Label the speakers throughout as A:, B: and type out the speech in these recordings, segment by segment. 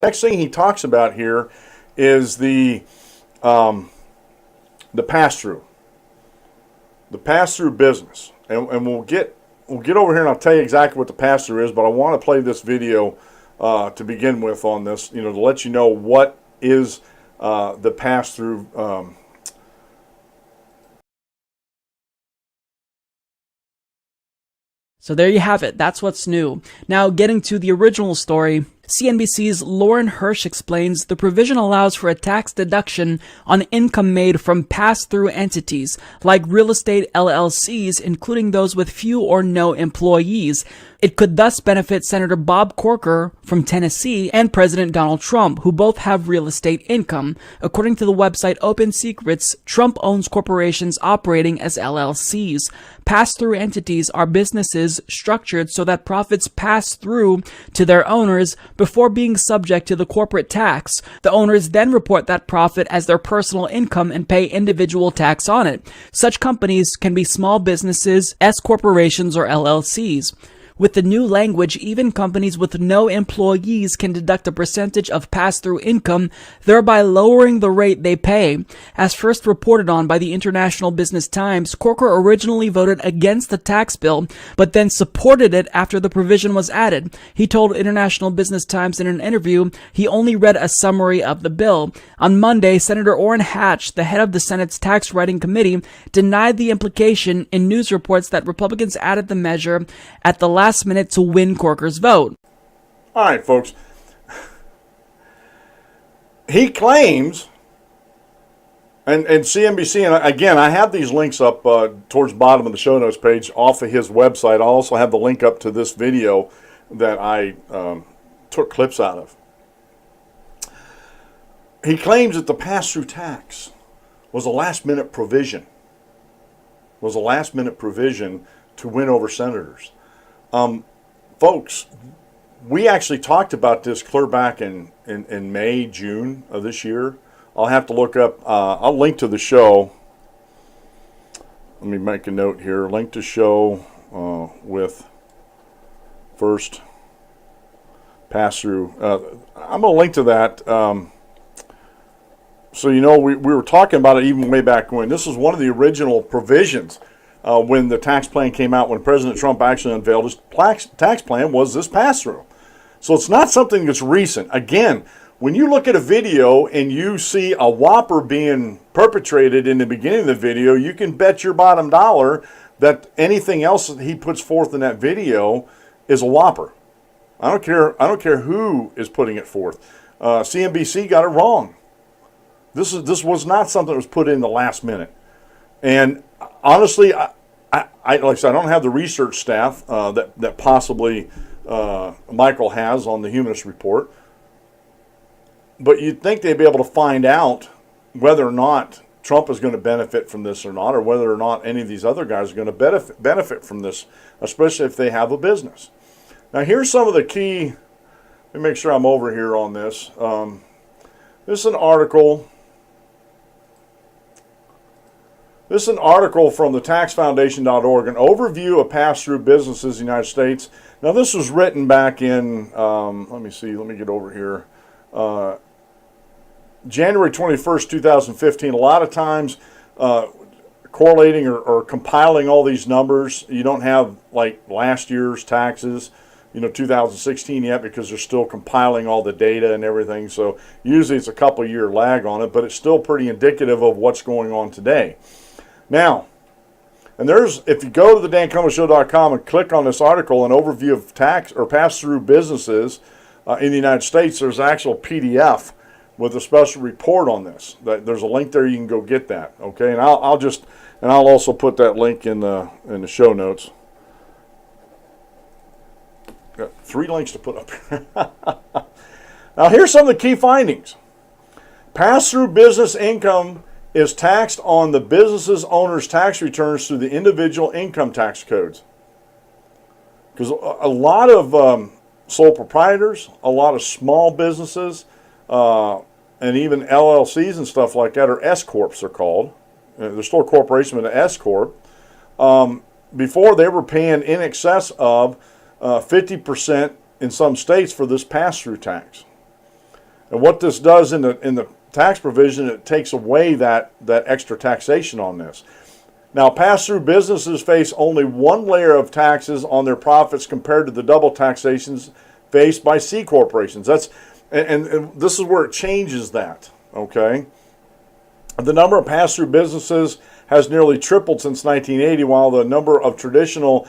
A: Next thing he talks about here is the pass-through, business, and we'll get over here and I'll tell you exactly what the pass-through is. But I want to play this video to begin with on this, to let you know what is the pass-through.
B: So there you have it. That's what's new. Now, getting to the original story, CNBC's Lauren Hirsch explains the provision allows for a tax deduction on income made from pass-through entities, like real estate LLCs, including those with few or no employees. It could thus benefit Senator Bob Corker from Tennessee and President Donald Trump, who both have real estate income. According to the website Open Secrets, Trump owns corporations operating as LLCs. Pass-through entities are businesses structured so that profits pass through to their owners before being subject to the corporate tax. The owners then report that profit as their personal income and pay individual tax on it. Such companies can be small businesses, S corporations, or LLCs. With the new language, even companies with no employees can deduct a percentage of pass-through income, thereby lowering the rate they pay. As first reported on by the International Business Times, Corker originally voted against the tax bill, but then supported it after the provision was added. He told International Business Times in an interview he only read a summary of the bill. On Monday, Senator Orrin Hatch, the head of the Senate's Tax Writing Committee, denied the implication in news reports that Republicans added the measure at the last minute to win Corker's vote.
A: All right, folks. He claims, and CNBC, and again, I have these links up towards the bottom of the show notes page off of his website. I'll also have the link up to this video that I took clips out of. He claims that the pass-through tax was a last-minute provision. To win over senators. Folks, we actually talked about this clear back in May, June of this year. I'll have to look up, I'll link to the show. Let me make a note here. Link to show with first pass-through. I'm going to link to that. So, we were talking about it even way back when. This was one of the original provisions. When the tax plan came out, when President Trump actually unveiled his tax plan, was this pass-through. So it's not something that's recent. Again, when you look at a video and you see a whopper being perpetrated in the beginning of the video, you can bet your bottom dollar that anything else that he puts forth in that video is a whopper. I don't care who is putting it forth. CNBC got it wrong. This was not something that was put in the last minute. And honestly, like I said, I don't have the research staff that possibly Michael has on the Humanist report. But you'd think they'd be able to find out whether or not Trump is going to benefit from this or not, or whether or not any of these other guys are going to benefit from this, especially if they have a business. Now, here's some of the key. Let me make sure I'm over here on this. This is an article. This is an article from the taxfoundation.org, an overview of pass-through businesses in the United States. Now, this was written back in, let me get over here, January 21st, 2015. A lot of times, correlating or compiling all these numbers, you don't have, like, last year's taxes, 2016 yet, because they're still compiling all the data and everything. So usually it's a couple-year lag on it, but it's still pretty indicative of what's going on today. Now, and if you go to the DanClementsShow.com and click on this article, an overview of tax or pass-through businesses in the United States, there's an actual PDF with a special report on this. There's a link there, you can go get that. Okay, and I'll also put that link in the show notes. Got 3 links to put up here. Now, here's some of the key findings. Pass-through business income is taxed on the business's owner's tax returns through the individual income tax codes. Because a lot of sole proprietors, a lot of small businesses, and even LLCs and stuff like that, or S-corps they're called. They're still a corporation, but an S-corp. Before, they were paying in excess of 50% in some states for this pass-through tax. And what this does in the tax provision, it takes away that extra taxation on this. Now, pass-through businesses face only one layer of taxes on their profits compared to the double taxations faced by C corporations. And this is where it changes that, okay? The number of pass-through businesses has nearly tripled since 1980, while the number of traditional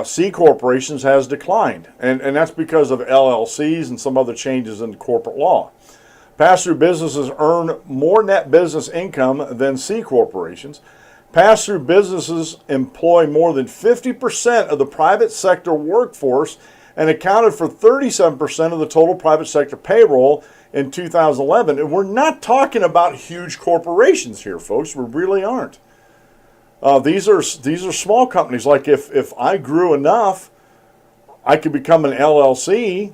A: C corporations has declined. And that's because of LLCs and some other changes in corporate law. Pass-through businesses earn more net business income than C corporations. Pass-through businesses employ more than 50% of the private sector workforce and accounted for 37% of the total private sector payroll in 2011. And we're not talking about huge corporations here, folks. We really aren't. These are small companies. Like if I grew enough, I could become an LLC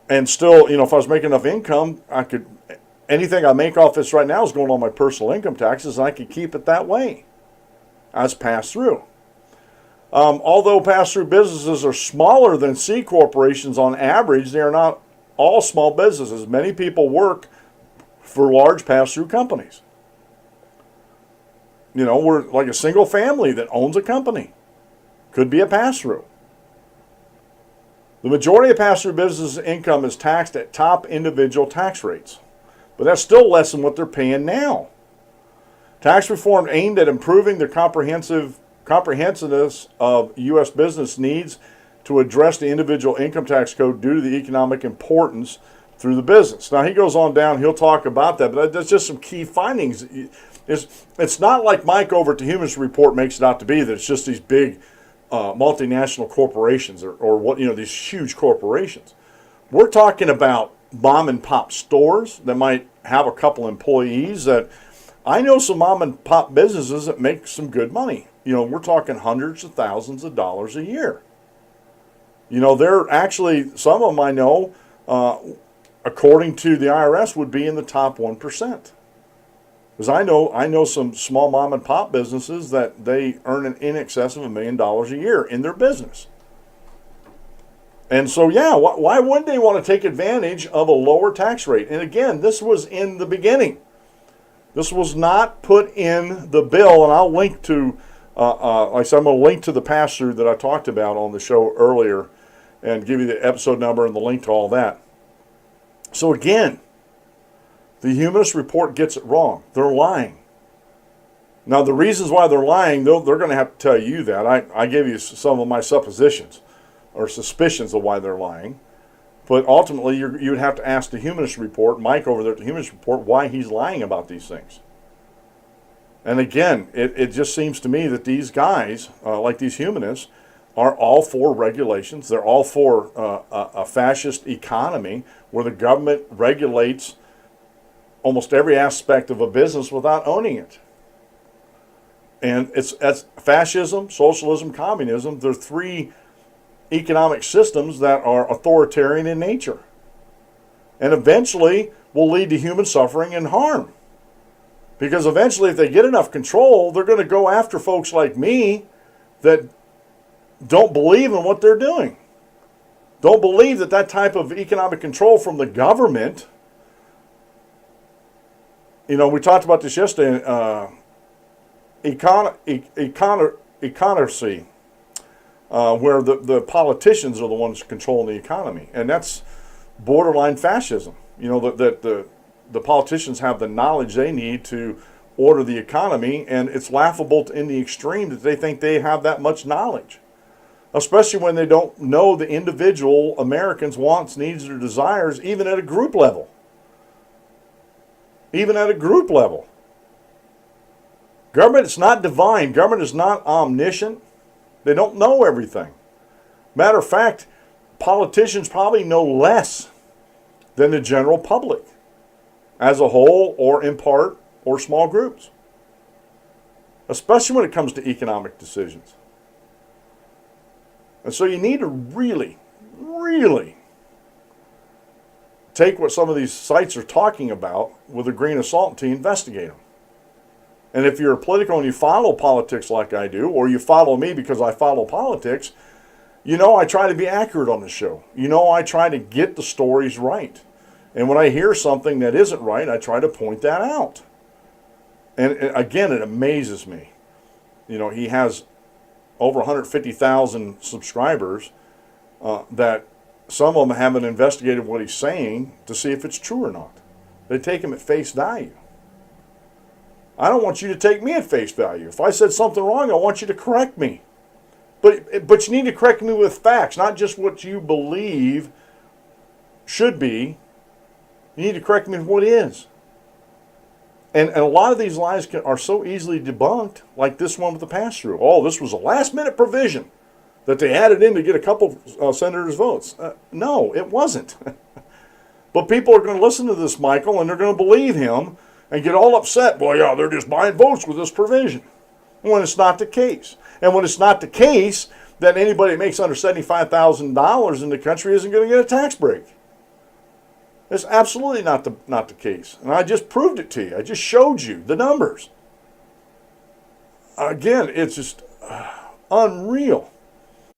A: and still, if I was making enough income, anything I make off this right now is going on my personal income taxes, and I could keep it that way as pass-through. Although pass-through businesses are smaller than C corporations on average, they are not all small businesses. Many people work for large pass-through companies. We're like a single family that owns a company. Could be a pass-through. The majority of pass-through business income is taxed at top individual tax rates, but that's still less than what they're paying now. Tax reform aimed at improving the comprehensiveness of U.S. business needs to address the individual income tax code due to the economic importance through the business. Now, he goes on down, he'll talk about that, but that's just some key findings. It's not like Mike over at the Humanist Report makes it out to be, that it's just these big multinational corporations or what, these huge corporations. We're talking about mom and pop stores that might have a couple employees. That I know some mom and pop businesses that make some good money. We're talking hundreds of thousands of dollars a year. They're actually, some of them I know, according to the IRS, would be in the top 1%. Because I know some small mom and pop businesses that they earn in excess of $1 million a year in their business. And so, why wouldn't they want to take advantage of a lower tax rate? And again, this was in the beginning. This was not put in the bill, and I'll link to, like I said, I'm going to link to the pass-through that I talked about on the show earlier and give you the episode number and the link to all that. So again, the Humanist Report gets it wrong. They're lying. Now, the reasons why they're lying, they're going to have to tell you that. I gave you some of my suppositions or suspicions of why they're lying. But ultimately, you would have to ask the Humanist Report, Mike over there at the Humanist Report, why he's lying about these things. And again, it just seems to me that these guys, like these humanists, are all for regulations. They're all for a fascist economy where the government regulates almost every aspect of a business without owning it. And that's fascism, socialism, communism. They're three economic systems that are authoritarian in nature. And eventually will lead to human suffering and harm. Because eventually, if they get enough control, they're going to go after folks like me that don't believe in what they're doing. Don't believe that type of economic control from the government. We talked about this yesterday. Economy, where the politicians are the ones controlling the economy, and that's borderline fascism. That the politicians have the knowledge they need to order the economy, and it's laughable in the extreme that they think they have that much knowledge, especially when they don't know the individual Americans' wants, needs, or desires, even at a group level. Even at a group level. Government is not divine. Government is not omniscient. They don't know everything. Matter of fact, politicians probably know less than the general public as a whole, or in part, or small groups. Especially when it comes to economic decisions. And so you need to really, really take what some of these sites are talking about with a grain of salt to investigate them. And if you're political and you follow politics like I do, or you follow me because I follow politics, I try to be accurate on the show. I try to get the stories right. And when I hear something that isn't right, I try to point that out. And again, it amazes me. You know, he has over 150,000 subscribers that some of them haven't investigated what he's saying to see if it's true or not. They take him at face value. I don't want you to take me at face value. If I said something wrong, I want you to correct me. But you need to correct me with facts, not just what you believe should be. You need to correct me with what is. And a lot of these lies are so easily debunked, like this one with the pass-through. Oh, this was a last-minute provision that they added in to get a couple senators' votes. No, it wasn't. But people are going to listen to this, Michael, and they're going to believe him and get all upset. Well, yeah, they're just buying votes with this provision. When it's not the case. And when it's not the case that anybody that makes under $75,000 in the country isn't going to get a tax break. It's absolutely not the case. And I just proved it to you. I just showed you the numbers. Again, it's just unreal.